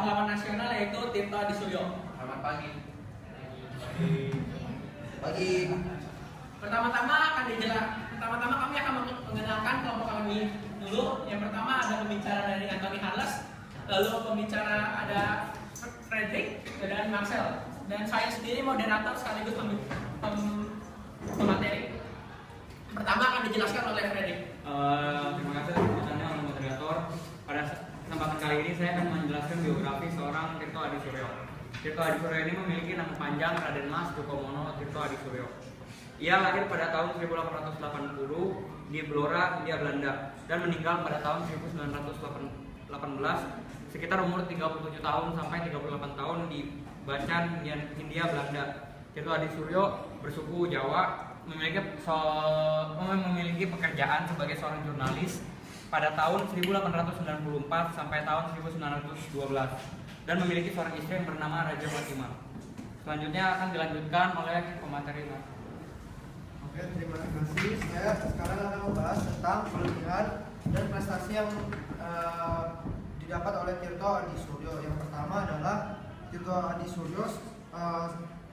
pahlawan nasional yaitu Tirto Adisuryo. Selamat pagi. Pagi. Pertama-tama kami akan mengenalkan kelompok kami dulu. Yang pertama ada pembicara dari Anthony Harles, lalu pembicara ada Frederick dan Marcel, dan saya sendiri moderator sekaligus pemateri. Pertama akan dijelaskan oleh Frederick. Terima kasih kesempatannya oleh moderator. Pada kesempatan kali ini saya akan menjelaskan biografi seorang Tirto Adisuryo. Tirto Adisuryo ini memiliki nama panjang Raden Mas Djokomono Tirto Adisuryo. Ia lahir pada tahun 1880 di Blora, Hindia Belanda, dan meninggal pada tahun 1918 sekitar umur 37 tahun sampai 38 tahun di Bacan, Hindia Belanda. Tirto Adisuryo bersuku Jawa, memiliki pekerjaan sebagai seorang jurnalis pada tahun 1894 sampai tahun 1912 dan memiliki seorang istri yang bernama Raja Fatimah. Selanjutnya akan dilanjutkan oleh pemateri. Oke, terima kasih. Saya sekarang akan membahas tentang kelebihan dan prestasi yang didapat oleh Tirto Adisuryo. Yang pertama adalah Tirto Adisuryo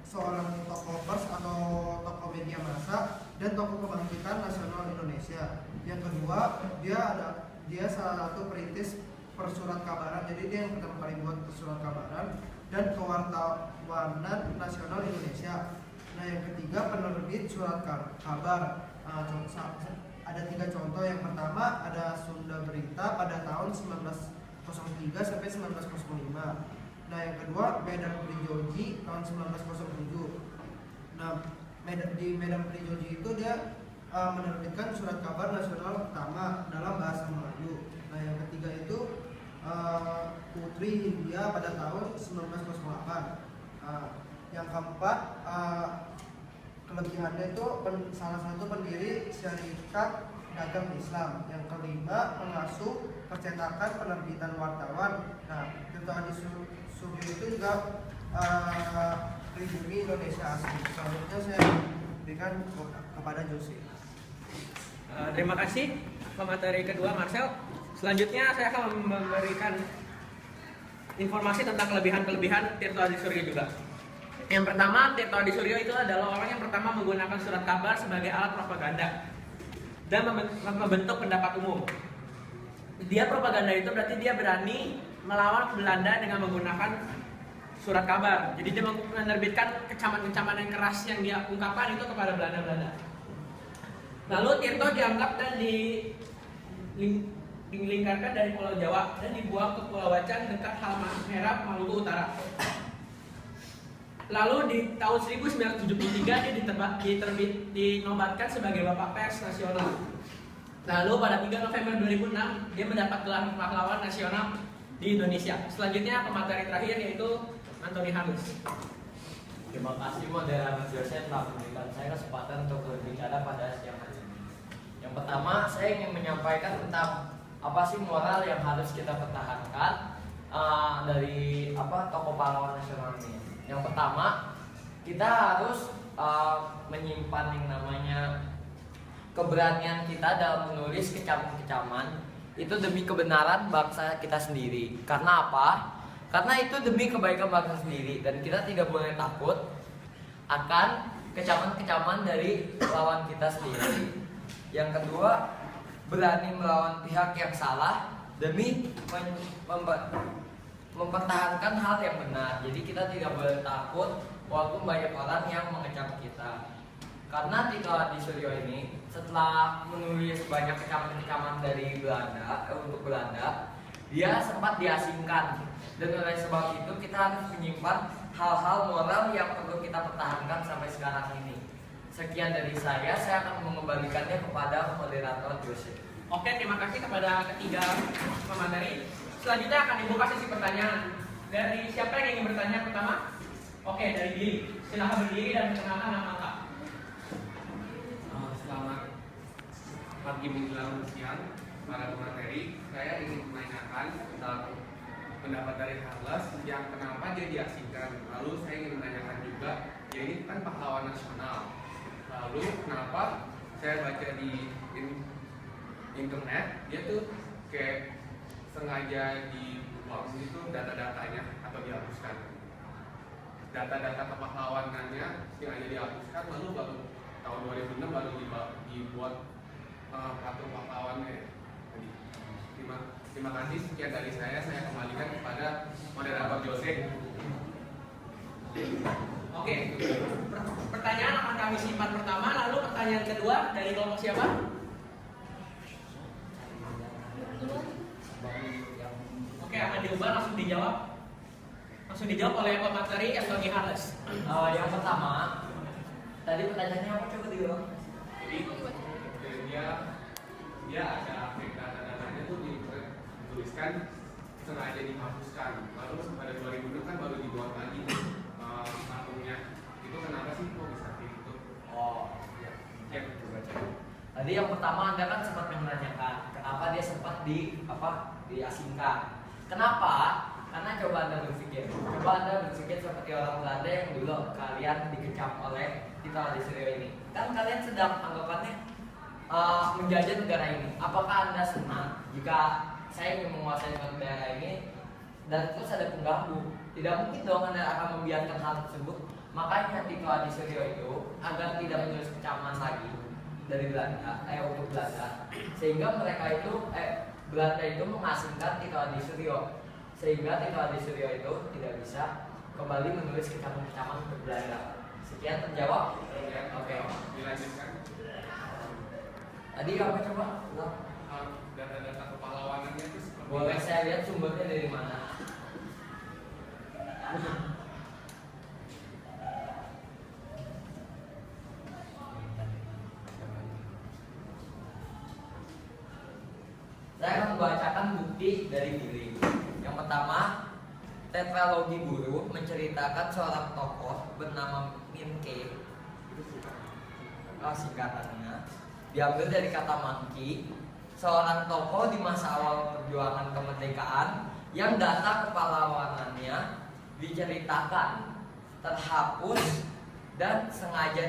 seorang tokoh pers atau tokoh media massa dan tokoh kebangkitan nasional Indonesia. Yang kedua, dia salah satu perintis persurat kabaran. Jadi dia yang pertama kali buat persurat kabaran dan kewartawanan nasional Indonesia. Nah, yang ketiga penerbit surat kabar. Ada 3 contoh. Yang pertama ada Sunda Berita pada tahun 1903 sampai 1905. Nah, yang kedua Medan Prijoji tahun 1907. Nah, di Medan Prijoji itu dia menerbitkan surat kabar nasional pertama dalam bahasa Melayu. Nah, yang ketiga itu Putri Hindia pada tahun 1908. Yang keempat kelebihannya itu salah satu pendiri Syarikat Dagang Islam. Yang kelima pengasuh percetakan penerbitan wartawan. Nah, Tirto Adisuryo itu juga pribumi Indonesia asli. Selanjutnya saya berikan kepada Jose. Terima kasih pemateri kedua Marcel. Selanjutnya saya akan memberikan informasi tentang kelebihan-kelebihan Tirto Adisuryo juga. Yang pertama, Tirto Adisuryo itu adalah orang yang pertama menggunakan surat kabar sebagai alat propaganda dan membentuk pendapat umum. Dia propaganda itu berarti dia berani melawan Belanda dengan menggunakan surat kabar. Jadi dia menerbitkan kecaman-kecaman yang keras yang dia ungkapkan itu kepada Belanda. Lalu Tirto dianggap dan dilingkarkan dari Pulau Jawa dan dibuang ke Pulau Wacan dekat Halmahera, Maluku Utara. Lalu di tahun 1973 dia dinobatkan sebagai Bapak Pers Nasional. Lalu pada 3 November 2006 dia mendapat gelar pahlawan nasional di Indonesia. Selanjutnya pemateri terakhir yaitu Anthony Harles. Terima kasih moderator Jose telah memberikan saya kesempatan untuk berbicara pada siang hari ini. Yang pertama, saya ingin menyampaikan tentang apa sih moral yang harus kita pertahankan dari tokoh pahlawan nasional ini. Yang pertama, kita harus menyimpan yang namanya keberanian kita dalam menulis kecaman-kecaman itu demi kebenaran bangsa kita sendiri. Karena apa? Karena itu demi kebaikan bangsa sendiri dan kita tidak boleh takut akan kecaman-kecaman dari lawan kita sendiri. Yang kedua, berani melawan pihak yang salah demi mempertahankan hal yang benar. Jadi kita tidak boleh takut walaupun banyak orang yang mengecam kita. Karena Tirto Adisuryo ini setelah menulis banyak kecaman-kecaman dari untuk Belanda, dia sempat diasingkan. Dan oleh sebab itu kita harus menyimpan hal-hal moral yang perlu kita pertahankan sampai sekarang ini. Sekian dari saya akan mengembalikannya kepada moderator Jose. Oke, terima kasih kepada ketiga pemateri. Selanjutnya akan dibuka sesi pertanyaan. Dari siapa yang ingin bertanya pertama? Oke, dari Billy. Silahkan berdiri dan perkenalkan nama Anda. Selamat pagi menjelang siang para pemateri. Saya ingin menanyakan tentang pendapat dari Harles yang kenapa dia diasingkan. Lalu saya ingin menanyakan juga, dia ini kan pahlawan nasional. Lalu kenapa saya baca di internet dia tuh kayak sengaja Habis itu data-datanya atau dihapuskan. Data-data kepahlawanannya sengaja dihapuskan, lalu baru tahun 2006 baru dibuat patung pahlawannya. Jadi, terima kasih, sekian dari saya kembalikan kepada moderator Jose. Oke, pertanyaan akan kami simpan pertama, lalu pertanyaan kedua dari kelompok siapa? Oke, akan diubah, langsung dijawab. Langsung dijawab oleh pemateri Anthony Harles. Yang pertama, tadi pertanyaannya apa, coba diulang. Jadi dia ada data-datanya tuh dituliskan sengaja dihapuskan. Lalu pada 2006 kan baru dibuat lagi patungnya. Itu kenapa sih kok bisa kayak gitu? Oh, Ya, coba cek. tadi yang pertama Anda kan sempat menanyakan kenapa dia sempat diasingkan. Kenapa? Karena coba Anda berpikir seperti orang Belanda yang dulu kalian dikecam oleh Tito Adi-Suryo ini. Kan kalian sedang anggapannya menjajah negara ini. Apakah Anda senang jika saya ingin menguasai negara ini dan terus ada pengganggu? Tidak mungkin dong Anda akan membiarkan hal tersebut. Makanya Tito Adi-Suryo itu agar tidak menulis kecaman lagi dari Belanda, untuk Belanda, sehingga Belanda itu mengasingkan Tito Adi-Suryo, sehingga Tito Adi-Suryo itu tidak bisa kembali menulis kecaman-kecaman ke Belanda. Sekian terjawab? Oke. Dilanjutkan. Tadi apa coba? Data-data kepahlawanannya itu seperti Boleh saya lihat sumbernya dari mana? Saya akan membacakan bukti dari diri. Yang pertama, tetralogi buruh menceritakan seorang tokoh bernama Minke. Singkatannya diambil dari kata monkey, seorang tokoh di masa awal perjuangan kemerdekaan yang data kepahlawanannya diceritakan terhapus dan sengaja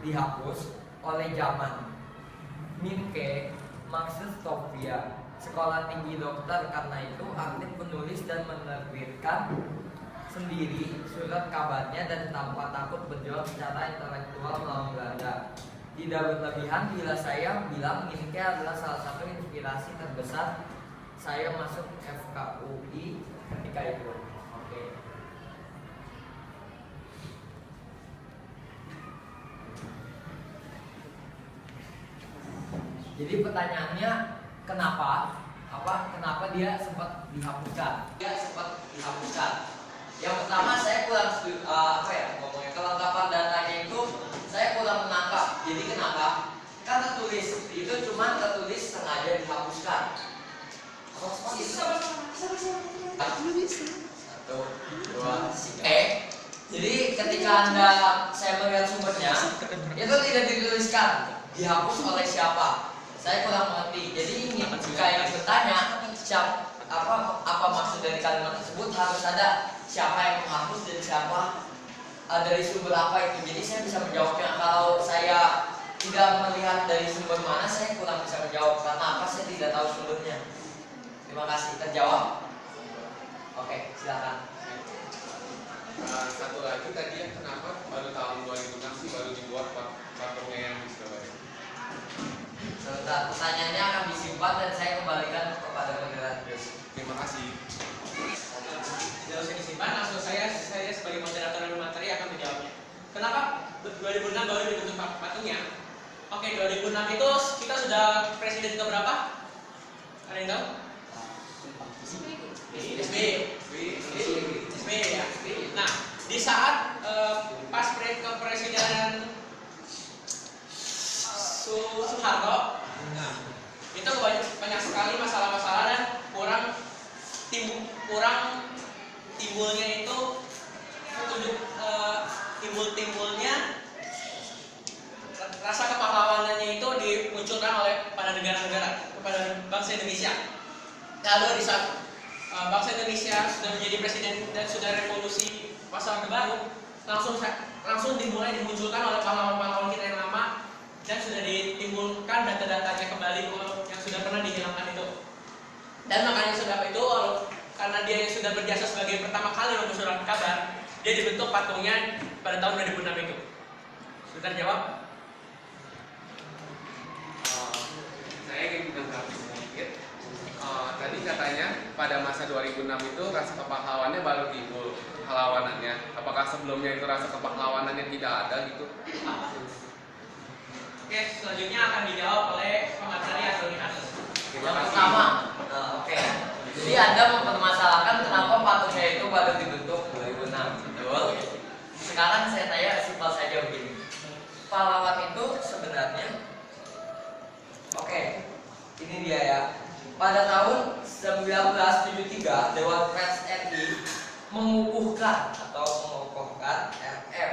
dihapus oleh zaman. Minke maksud Sofia, sekolah tinggi dokter, karena itu aktif menulis dan menerbitkan sendiri surat kabarnya dan tanpa takut berjuang secara intelektual melawan Belanda. Tidak berlebihan bila saya bilang Minke adalah salah satu inspirasi terbesar saya masuk FKUI ketika itu. Oke. Jadi pertanyaannya kenapa dia sempat dihapuskan? Yang pertama saya kurang kelengkapan datanya itu saya kurang menangkap. Jadi kenapa? Kan tertulis itu cuma tertulis sengaja dihapuskan. Satu, dua, jadi ketika saya melihat sumbernya itu tidak dituliskan dihapus oleh siapa. Saya kurang mengerti. Jadi ini jika ingin bertanya apa maksud dari kalimat tersebut, harus ada siapa yang menghapus dan siapa dari sumber apa itu. Jadi saya bisa menjawabnya. Kalau saya tidak melihat dari sumber mana, saya kurang bisa menjawab karena apa, saya tidak tahu sumbernya. Terima kasih. Terjawab? Oke, silakan. Satu lagi tadi kenapa baru tahun 2006 sih baru dibuat patungnya yang di Surabaya? Sebentar, pertanyaannya akan disimpan dan saya kembalikan kepada moderator. Terima kasih. Tidak usah disimpan, langsung saya sebagai moderator dan materi akan menjawabnya. Kenapa 2006 baru dibentuk patungnya? Oke, 2006 itu kita sudah presiden ke berapa? Ada yang tahu? SB ya. Nah, di saat pas kepresidenan Soeharto, itu banyak sekali masalah-masalah dan timbulnya itu timbulnya rasa kepahlawanannya itu dimunculkan oleh pada negara-negara, kepada bangsa Indonesia. Lalu di saat bangsa Indonesia sudah menjadi presiden dan sudah revolusi masa orde baru, langsung dimunculkan oleh pahlawan-pahlawan kita yang lama dan sudah ditimbulkan data-datanya kembali yang sudah pernah dihilangkan itu. Dan makanya sebab itu karena dia yang sudah berjasa sebagai pertama kali membuat surat kabar, dia dibentuk patungnya pada tahun 2006 itu. Sudah jawab? Saya ingin menanggapi sedikit. Tadi katanya pada masa 2006 itu rasa kepahlawannya baru timbul, pahlawanannya. Apakah sebelumnya itu rasa kepahlawanannya tidak ada gitu? Oke, selanjutnya akan dijawab oleh pemateri Antoni Hannes. Yang pertama, oke. Jadi Anda mempermasalahkan kenapa patungnya itu baru dibentuk 2006, betul? Sekarang saya tanya simpel saja begini. Pahlawan itu sebenarnya, oke, ini dia ya. Pada tahun 1973, Dewan Pers RI mengukuhkan RM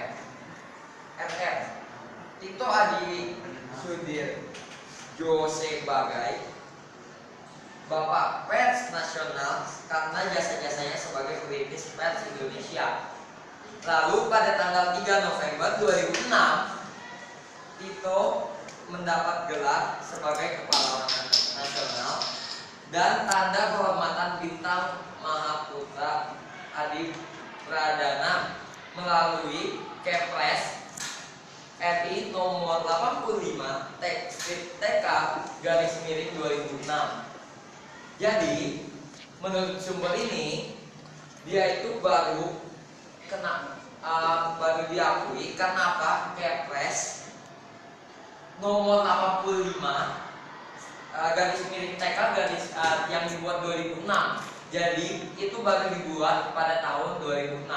Tito Adi Sudirjo sebagai Bapak Pers Nasional karena jasa-jasanya sebagai perintis pers Indonesia. Lalu pada tanggal 3 November 2006, Tito mendapat gelar sebagai Kepala Nasional dan tanda kehormatan bintang Mahaputra Adi Pradana melalui Kepres RI nomor 85 TK _ 2006. Jadi menurut sumber ini dia itu baru diakui karena apa? Kepres nomor 85 _ TK yang dibuat 2006. Jadi itu baru dibuat pada tahun 2006.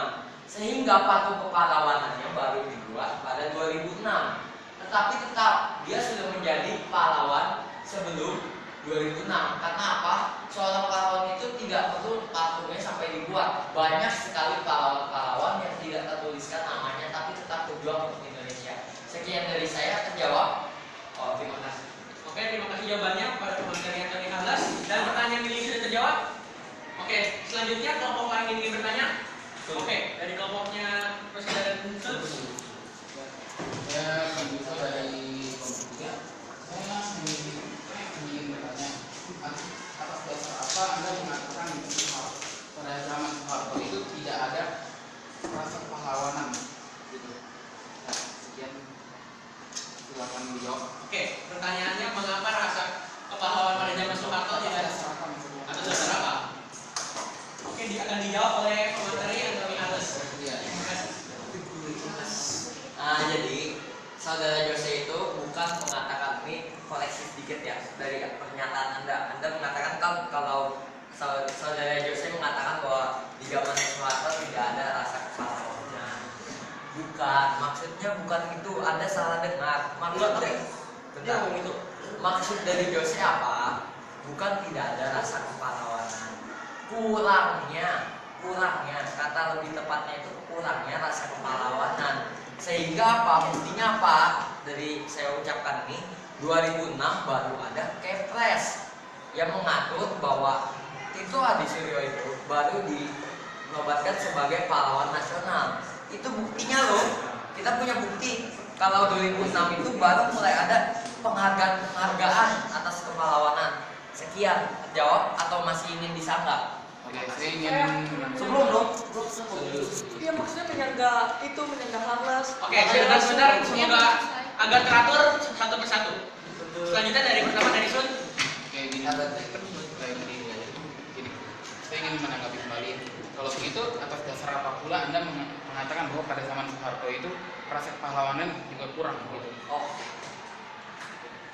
Sehingga patung kepahlawanannya baru dibuat pada 2006. Tetapi tetap dia sudah menjadi pahlawan sebelum 2006. Karena apa? Seorang pahlawan itu tidak perlu patungnya sampai dibuat. Banyak sekali pahlawan-pahlawan yang tidak tertuliskan namanya tapi tetap berjuang untuk Indonesia. Sekian dari saya, terjawab. Oh, terima kasih. Oke, terima kasih jawabannya kepada pemateri Antoni Hannes. Dan pertanyaan ini sudah terjawab. Oke, selanjutnya kelompok lain ingin bertanya. Oke, dari kelompoknya Presiden Sul. Saya Penduso dari Komputer. Saya ingin bertanya, atas dasar apa Anda mengatakan pada zaman Soeharto itu tidak ada rasa kepahlawanan? Gitu. Nah, sekian. Silakan dijawab. Oke, pertanyaannya mengapa rasa kepahlawanan pada zaman Soeharto tidak ada? Atas dasar apa? Oke, dia akan dijawab oleh pemateri Antoni Hannes. Terima kasih. Nah, jadi saudara Jose itu bukan mengatakan, ini koreksi sedikit ya dari pernyataan Anda. Anda mengatakan kalau saudara Jose mengatakan bahwa di zaman Soeharto tidak ada rasa kepahlawanan. Bukan, maksudnya bukan itu. Anda salah dengar. Maksud dari Jose apa? Bukan tidak ada rasa kepahlawanan. Kurangnya, kata lebih tepatnya itu kurangnya rasa kepahlawanan. Sehingga apa? Buktinya apa? Dari saya ucapkan ini 2006 baru ada Kepres yang mengatur bahwa Tito Adisiryo itu baru dinobatkan sebagai pahlawan nasional. Itu buktinya loh. Kita punya bukti kalau 2006 itu baru mulai ada penghargaan atas kepahlawanan. Sekian, terjawab atau masih ingin disanggah? Oke, saya ingin Sebelum dong. Dia maksudnya menyanggah Hannes. Oke, sebentar. Semoga agar teratur satu persatu. Selanjutnya dari pertama dari Sun. Oke, gini. Saya ingin menanggapi kembali. Kalau begitu, atas dasar apa pula Anda mengatakan bahwa pada zaman Soeharto itu rasa kepahlawanan juga kurang gitu? Oh.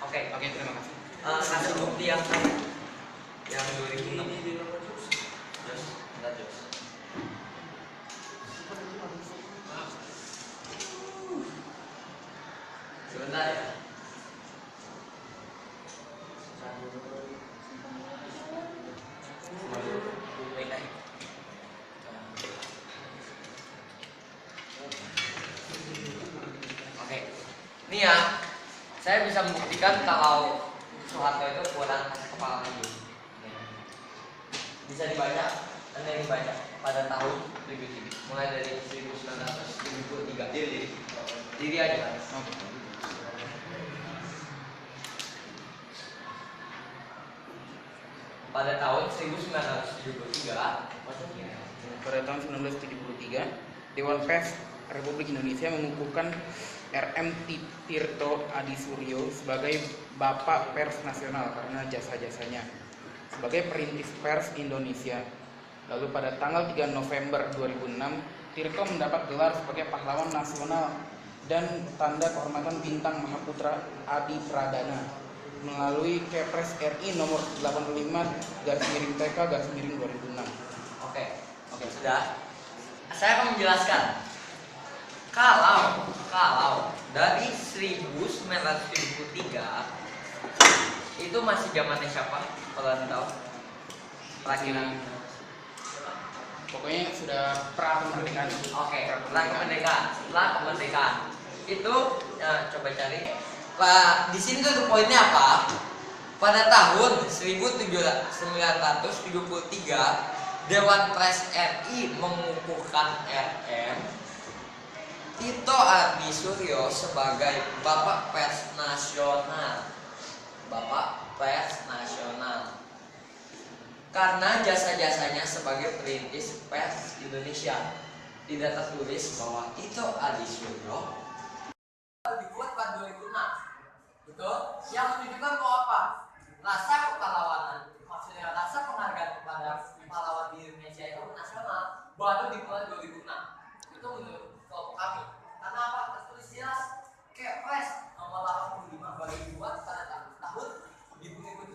Oke, terima kasih. kasih bukti yang tadi. Yang 2006. Terus. Sebentar ya. Oke, ini ya, saya bisa membuktikan kalau Soeharto itu kurang kepala ini. Bisa dibaca, Anda yang dibaca. pada tahun 2003, mulai dari 1973. Diri aja. Pada tahun 1973, Pada tahun 1973, Dewan Pers Republik Indonesia mengukuhkan RM Tirto Adi Suryo sebagai Bapak Pers Nasional karena jasa-jasanya sebagai perintis pers Indonesia. Lalu pada tanggal 3 November 2006, Tirto mendapat gelar sebagai pahlawan nasional dan tanda kehormatan Bintang Mahaputra Adi Pradana melalui Kepres RI nomor 85/TK/2006. Oke, sudah. Saya akan menjelaskan. Kalau dari 1973 itu masih zamannya siapa? Kalau Anda tahu? Laki-laki. Pokoknya sudah pra kemerdekaan. Oke, setelah kemerdekaan itu coba cari. Di sini tuh poinnya apa? Pada tahun 1973 Dewan Pers RI mengukuhkan RM Tito Adi Suryo sebagai Bapak Pers Nasional. Bapak Pers Nasional. Karena jasa-jasanya sebagai perintis pers Indonesia. Tidak tertulis bahwa Tito Adi Suryo dibuat pada 2006. Betul? Yang menunjukkan bahwa apa? Rasa kepahlawanan. Maksudnya rasa penghargaan kepada pahlawan di Indonesia itu nasional baru dimulai 2006. Itu menurut kelompok kami. Karena apa? Tertulis jelas Kepres nomor 85 baru dibuat pada tahun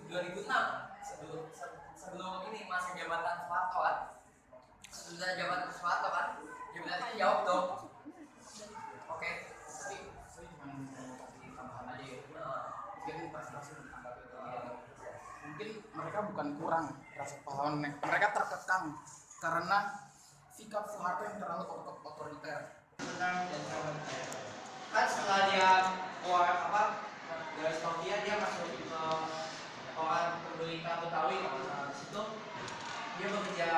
2006 sebelum ini masih jabatan Soeharto kan? Sudah jabatan Soeharto kan? Ya berarti jawab dong. Oke. Tapi saya cuma mau kasih tambahan aja ya. Mungkin prestasi menangkap itu. Mungkin mereka bukan kurang rasa pahlawan, mereka terkekang karena sikap Soeharto yang terlalu otoriter. Kan setelah dia garis Stovia dia masuk ke orang peduli Betawi. Di situ dia bekerja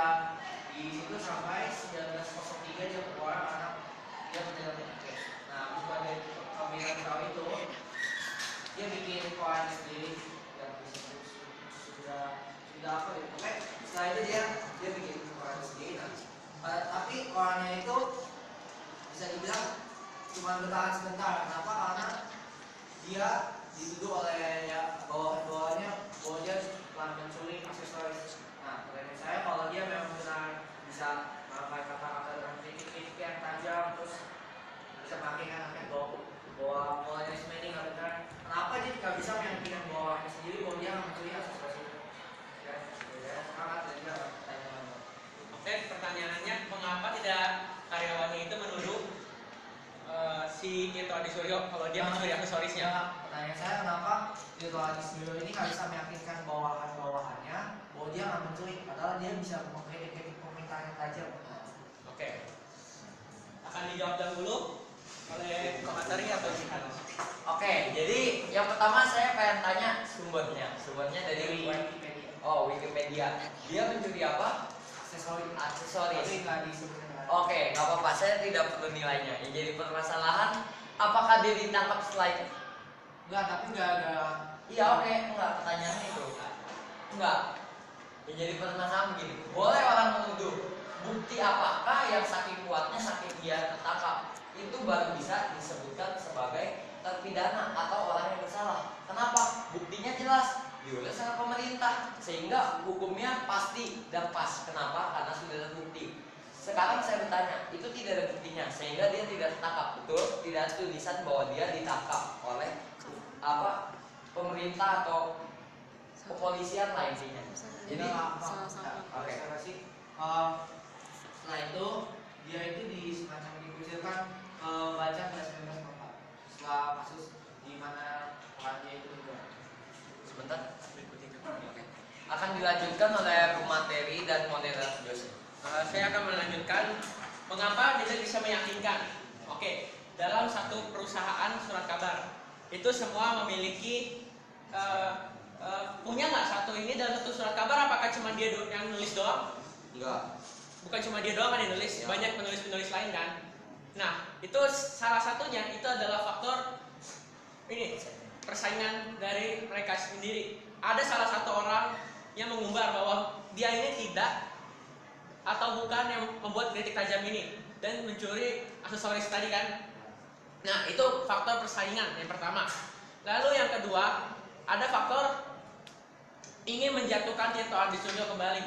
di situ sampai 1903 dia keluar karena dia bekerja di Inggris. Nah, sebagai pembina Betawi itu dia bikin koran sendiri yang sudah apa gitu. Oke, setelah itu dia bikin koran sendiri. Nah, tapi korannya itu bisa dibilang cuma bertahan sebentar. Kenapa? Karena dia dituduh oleh bawahnya bahwa dia telah mencuri aksesoris. Nah, pertanyaan saya kalau dia memang benar bisa memakai kata-kata dengan kritik yang tajam, terus bisa mengakibatkan anaknya bahwa modernisme ini nggak benar, kenapa dia nggak bisa meyakinkan bawahnya sendiri bahwa dia nggak mencuri aksesoris itu? Ya, semangat dan juga pertanyaan. Oke, pertanyaannya mengapa tidak karyawannya itu menuduh si Tito Adi Suryo kalau dia mencuri aksesorisnya? Pertanyaan saya kenapa Tito Adi Suryo ini nggak bisa meyakinkan bawahannya bahwa dia nggak mencuri, padahal dia bisa mengkritik pemerintahan yang tajam. Oke. Akan dijawab dahulu oleh komentari atau gimana? Oke, jadi yang pertama saya pengen tanya sumbernya. Sumbernya dari Wikipedia. Oh, Wikipedia. Dia mencuri apa? Aksesoris. Oke, nggak apa-apa. Saya tidak perlu nilainya. Ya, jadi permasalahan, apakah dia ditangkap setelah itu? Enggak, tapi enggak ada. Iya, oke, enggak. Pertanyaannya itu. Enggak. Ya, jadi permasalahan begini. Boleh orang menuduh. Bukti apakah yang saking kuatnya saking dia tertangkap? Itu baru bisa disebutkan sebagai terpidana atau orang yang bersalah. Kenapa? Buktinya jelas diurus sama pemerintah sehingga hukumnya pasti dan pas. Kenapa? Karena sudah terbukti. Sekarang saya bertanya, itu tidak ada buktinya sehingga dia tidak tertangkap, betul? Tidak ada tulisan bahwa dia ditangkap oleh pemerintah atau kepolisian lah intinya. Jadi oke. Setelah itu dia itu semacam dikucilkan baca kelas 19 setelah kasus di mana dia itu juga. Sebentar, oke. Akan dilanjutkan oleh pemateri dan moderator Joseph. Saya akan melanjutkan mengapa dia bisa meyakinkan. Oke, dalam satu perusahaan surat kabar itu semua memiliki punya nggak satu ini dalam satu surat kabar? Apakah cuma dia yang nulis doang? Enggak. bukan cuma dia doang kan yang nulis, banyak penulis-penulis lain kan. Nah, itu salah satunya itu adalah faktor ini persaingan dari mereka sendiri. Ada salah satu orang yang mengumbar bahwa dia ini tidak atau bukan yang membuat kritik tajam ini dan mencuri aksesoris tadi kan. Nah, itu faktor persaingan yang pertama. Lalu yang kedua, ada faktor ingin menjatuhkan Tirto Adisudjo kembali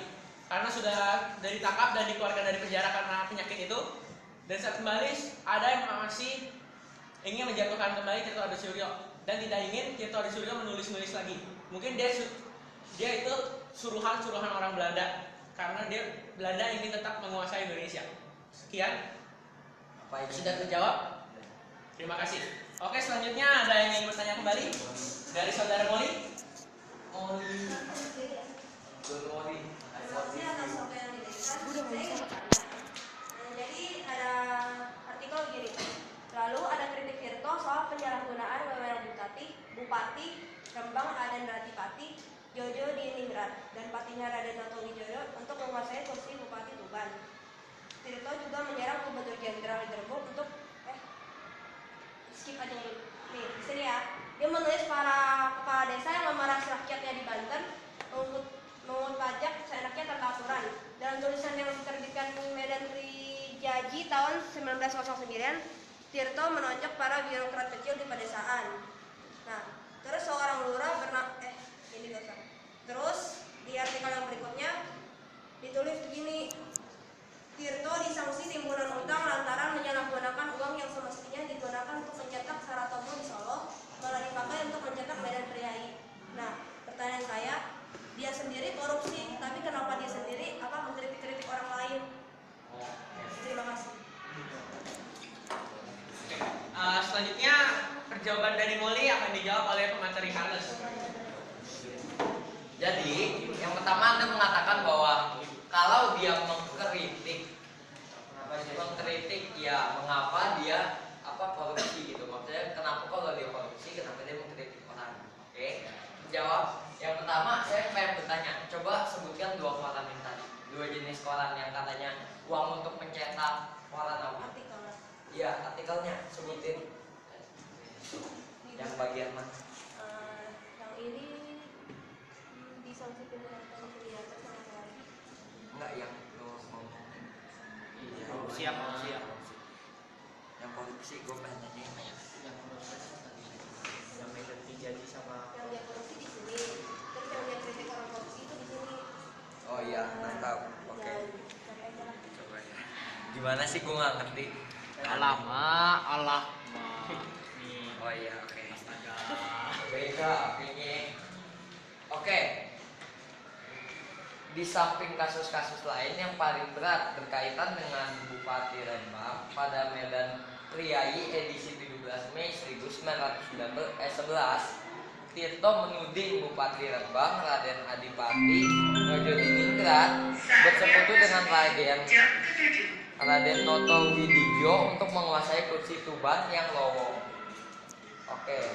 karena sudah ditangkap dan dikeluarkan dari penjara karena penyakit itu. Dan saat kembali ada yang masih ingin menjatuhkan kembali Tirto Adisudjo dan tidak ingin Tirto Adisudjo menulis-nulis lagi. Mungkin dia itu suruhan orang Belanda karena Belanda ingin tetap menguasai Indonesia. Sekian. Apa itu? Sudah terjawab? Terima kasih. Oke, selanjutnya ada yang ingin bertanya kembali dari saudara Molly. Maksudnya atas apa yang diberikan, saya ingin bertanya. Jadi ada artikel begini. Lalu ada kritik Tirto soal penyalahgunaan wewenang Bupati Rembang Raden Ratipati Jojo Diningrat dan Patinya Raden Toto Wijoyo untuk menguasai kursi Bupati Tuban. Tirto juga menyerang Gubernur Jenderal Gerbong untuk skip aja dulu. Nih, di sini ya. Dia menulis para kepala desa yang memarah rakyatnya di Banten mengut pajak seenaknya tanpa aturan. Dalam tulisan yang diterbitkan Medan Trijaji tahun 1909, Tirto menonjok para birokrat kecil di pedesaan. Nah, terus seorang lurah ini gak usah. Terus di artikel yang berikutnya ditulis begini. Tirto disanksi timbunan utang lantaran menyalahgunakan uang yang semestinya digunakan untuk mencetak Saratomo di Solo, malah dipakai untuk mencetak Medan Priai. Nah, pertanyaan saya, dia sendiri korupsi, tapi kenapa dia sendiri mengkritik-kritik orang lain? Terima kasih. Selanjutnya perjawaban dari Molly akan dijawab oleh pemateri Harles. Jadi, yang pertama Anda mengatakan bahwa kalau dia mengkritik ya mengapa dia korupsi gitu. Maksudnya kenapa kalau dia korupsi, kenapa dia mengkritik orang. Oke. Jawab. Yang pertama saya pengen bertanya, coba sebutkan dua koran yang tadi. Dua jenis koran yang katanya uang untuk mencetak koran apa? Artikel. Iya, artikelnya sebutin. Yang bagian mana? Yang ini disanksi pimpinan kelihatan sama lagi. Enggak, yang lo ngomong. Siap. Yang korupsi gue pengen nanya. Yang korupsi tadi yang Medan Trijaji sama Yang dia korupsi di sini, terus yang dia kritik orang korupsi itu di sini. Oh iya, nangkap. Oke. Dan cari aja lah. Coba ya. Gimana sih gue nggak ngerti. Allah nih. Oh iya, oke. Astaga. Beda apinya. Oke. Di samping kasus-kasus lain yang paling berat berkaitan dengan Bupati Rembang pada Medan Priai edisi 17 Mei 1911, Tirto menuding Bupati Rembang Raden Adipati Jojo Diningrat bersekutu dengan Raden Toto Widijio untuk menguasai kursi Tuban yang lowong. Oke.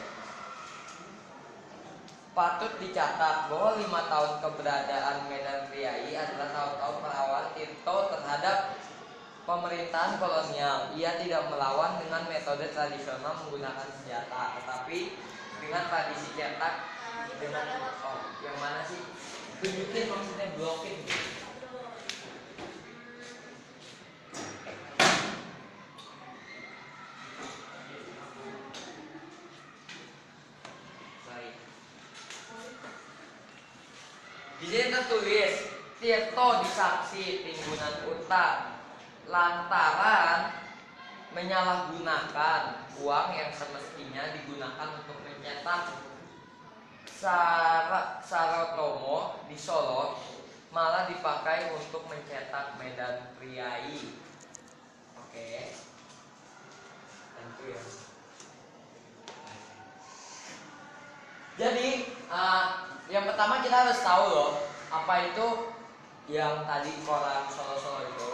Patut dicatat bahwa 5 tahun keberadaan Medan Priai adalah tahun-tahun perawal Tirto terhadap pemerintahan kolonial. Ia tidak melawan dengan metode tradisional menggunakan senjata, tetapi dengan tradisi cetak dengan yang mana sih? Tunjukin maksudnya blokin. Di sini tertulis Tirto disanksi timbunan utang lantaran menyalahgunakan uang yang semestinya digunakan untuk mencetak Saratomo di Solo, malah dipakai untuk mencetak Medan Priai. Oke. Thank you ya. Jadi yang pertama kita harus tahu loh, apa itu yang tadi koran Solo-Solo itu.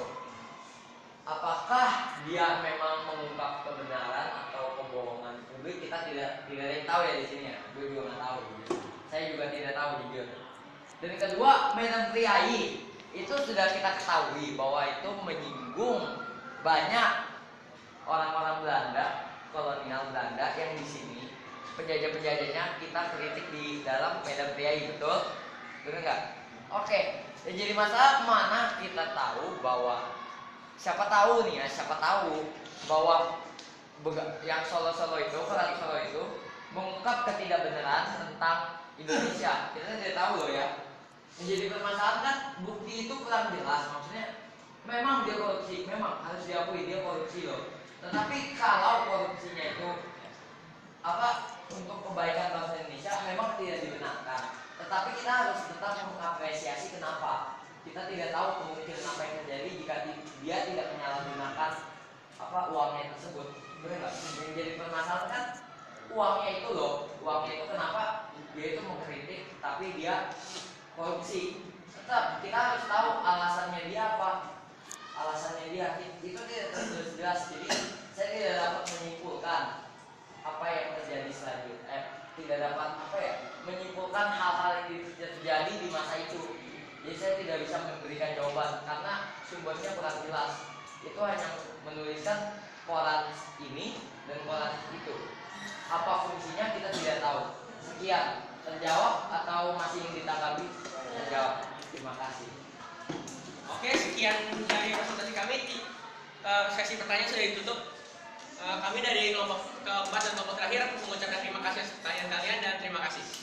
Apakah dia memang mengungkap kebenaran atau kebohongan publik, kita tidak ada yang tahu ya di sini ya. Gue juga nggak tahu. Saya juga tidak tahu jujur. Dan kedua, Medan Priai itu sudah kita ketahui bahwa itu menyinggung banyak orang-orang Belanda, kolonial Belanda yang di sini penjajah-penjajahnya kita kritik di dalam Medan Priai, betul? Betul nggak? Oke, jadi masalah mana kita tahu bahwa siapa tahu bahwa yang Solo-Solo itu, perang Solo itu mengungkap ketidakbenaran tentang Indonesia. Kita tidak tahu loh ya. Yang jadi permasalahan kan bukti itu kurang jelas. Maksudnya memang dia korupsi, memang harus diakui dia korupsi loh. Tetapi kalau korupsinya itu untuk kebaikan bangsa Indonesia memang tidak dibenarkan. Tetapi kita harus tetap mengapresiasi kenapa. Kita tidak tahu kemungkinan apa yang terjadi jika dia tidak menyalahgunakan uangnya tersebut. Benar nggak? Yang jadi permasalahan kan uangnya itu loh. Uangnya itu kenapa dia itu mengkritik tapi dia korupsi. Tetap kita harus tahu alasannya dia apa. Alasannya dia itu tidak tertulis jelas. Jadi saya tidak dapat menyimpulkan apa yang terjadi selanjutnya. Tidak dapat menyimpulkan hal-hal yang terjadi di masa itu. Jadi saya tidak bisa memberikan jawaban karena sumbernya kurang jelas. Itu hanya menuliskan koran ini dan koran itu. Apa fungsinya kita tidak tahu. Sekian, terjawab atau masih ingin ditanggapi? Terjawab. Terima kasih. Oke, sekian dari presentasi kami. Sesi pertanyaan sudah ditutup. Kami dari kelompok keempat dan kelompok terakhir mengucapkan terima kasih atas pertanyaan kalian dan terima kasih.